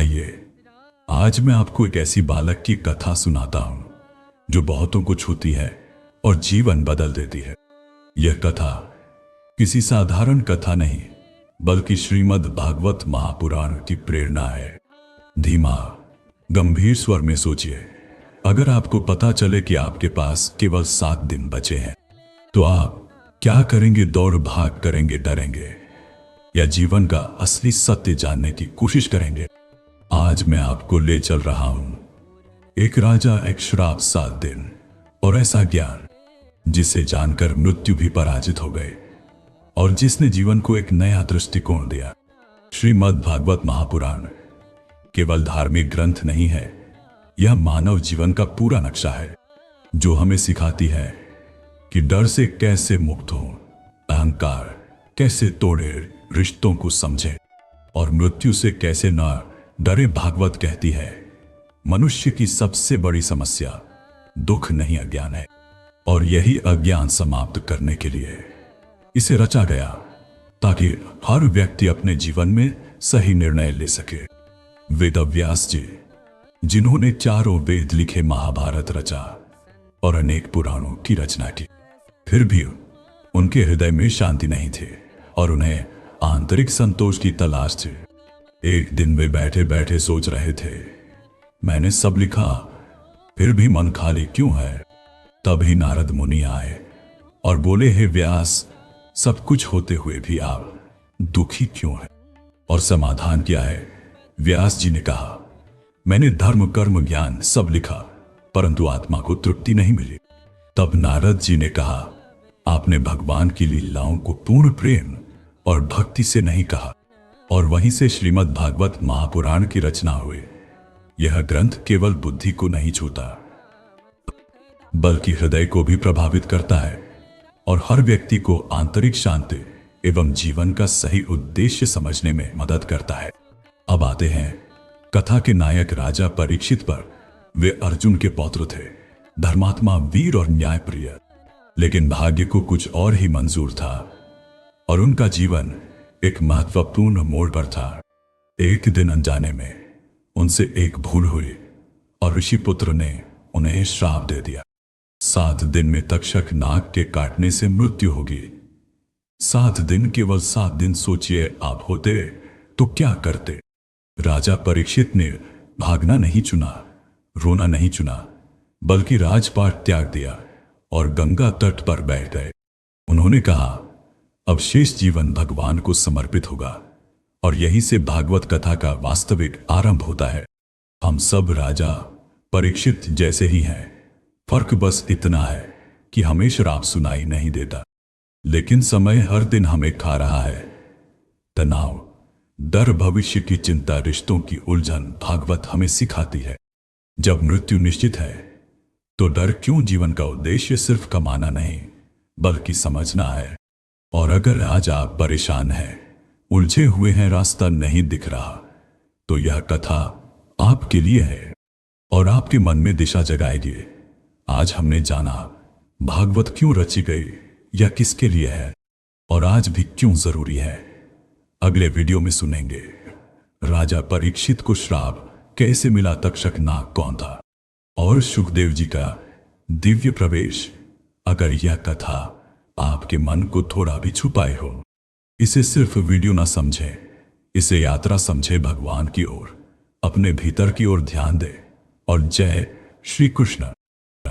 आइए, आज मैं आपको एक ऐसी बालक की कथा सुनाता हूं जो बहुतों को छूती है और जीवन बदल देती है। यह कथा किसी साधारण कथा नहीं बल्कि श्रीमद् भागवत महापुराण की प्रेरणा है। धीमा गंभीर स्वर में सोचिए, अगर आपको पता चले कि आपके पास केवल 7 दिन बचे हैं तो आप क्या करेंगे? दौड़ भाग करेंगे, डरेंगे, या जीवन का असली सत्य जानने की कोशिश करेंगे? आज मैं आपको ले चल रहा हूं एक राजा, एक श्राप, 7 दिन और ऐसा ज्ञान जिसे जानकर मृत्यु भी पराजित हो गए और जिसने जीवन को एक नया दृष्टिकोण दिया। श्रीमद् भागवत महापुराण केवल धार्मिक ग्रंथ नहीं है, यह मानव जीवन का पूरा नक्शा है जो हमें सिखाती है कि डर से कैसे मुक्त हो, अहंकार कैसे तोड़े, रिश्तों को समझे और मृत्यु से कैसे न डरे। भागवत कहती है मनुष्य की सबसे बड़ी समस्या दुख नहीं अज्ञान है, और यही अज्ञान समाप्त करने के लिए इसे रचा गया ताकि हर व्यक्ति अपने जीवन में सही निर्णय ले सके। वेद व्यास जी, जिन्होंने 4 वेद लिखे, महाभारत रचा और अनेक पुराणों की रचना की, फिर भी उनके हृदय में शांति नहीं थी और उन्हें आंतरिक संतोष की तलाश थी। एक दिन वे बैठे बैठे सोच रहे थे, मैंने सब लिखा फिर भी मन खाली क्यों है? तभी नारद मुनि आए और बोले, हे व्यास, सब कुछ होते हुए भी आप दुखी क्यों हैं? और समाधान क्या है? व्यास जी ने कहा, मैंने धर्म कर्म ज्ञान सब लिखा परंतु आत्मा को तृप्ति नहीं मिली। तब नारद जी ने कहा, आपने भगवान की लीलाओं को पूर्ण प्रेम और भक्ति से नहीं कहा। और वहीं से श्रीमद् भागवत महापुराण की रचना हुई। यह ग्रंथ केवल बुद्धि को नहीं छूता बल्कि हृदय को भी प्रभावित करता है और हर व्यक्ति को आंतरिक शांति एवं जीवन का सही उद्देश्य समझने में मदद करता है। अब आते हैं कथा के नायक राजा परीक्षित पर। वे अर्जुन के पौत्र थे, धर्मात्मा, वीर और न्यायप्रिय, लेकिन भाग्य को कुछ और ही मंजूर था और उनका जीवन एक महत्वपूर्ण मोड़ पर था। एक दिन अनजाने में उनसे एक भूल हुई और ऋषि पुत्र ने उन्हें श्राप दे दिया। 7 दिन में तक्षक नाग के काटने से मृत्यु होगी। 7 दिन, केवल 7 दिन। सोचिए, आप होते तो क्या करते? राजा परीक्षित ने भागना नहीं चुना, रोना नहीं चुना, बल्कि राजपाट त्याग दिया और गंगा तट पर बैठ गए। उन्होंने कहा, अब शेष जीवन भगवान को समर्पित होगा। और यहीं से भागवत कथा का वास्तविक आरंभ होता है। हम सब राजा परीक्षित जैसे ही हैं, फर्क बस इतना है कि हमें श्राप सुनाई नहीं देता, लेकिन समय हर दिन हमें खा रहा है। तनाव, डर, भविष्य की चिंता, रिश्तों की उलझन भागवत हमें सिखाती है जब मृत्यु निश्चित है तो डर क्यों? जीवन का उद्देश्य सिर्फ कमाना नहीं बल्कि समझना है। और अगर आज आप परेशान हैं, उलझे हुए हैं, रास्ता नहीं दिख रहा, तो यह कथा आपके लिए है और आपके मन में दिशा जगाएगी। आज हमने जाना भागवत क्यों रची गई, या किसके लिए है और आज भी क्यों जरूरी है। अगले वीडियो में सुनेंगे राजा परीक्षित को श्राप कैसे मिला, तक्षक नाग कौन था और सुखदेव जी का दिव्य प्रवेश। अगर यह कथा आपके मन को थोड़ा भी छुपाए हो, इसे सिर्फ वीडियो ना समझे, इसे यात्रा समझे भगवान की ओर, अपने भीतर की ओर ध्यान दे। और जय श्री कृष्ण।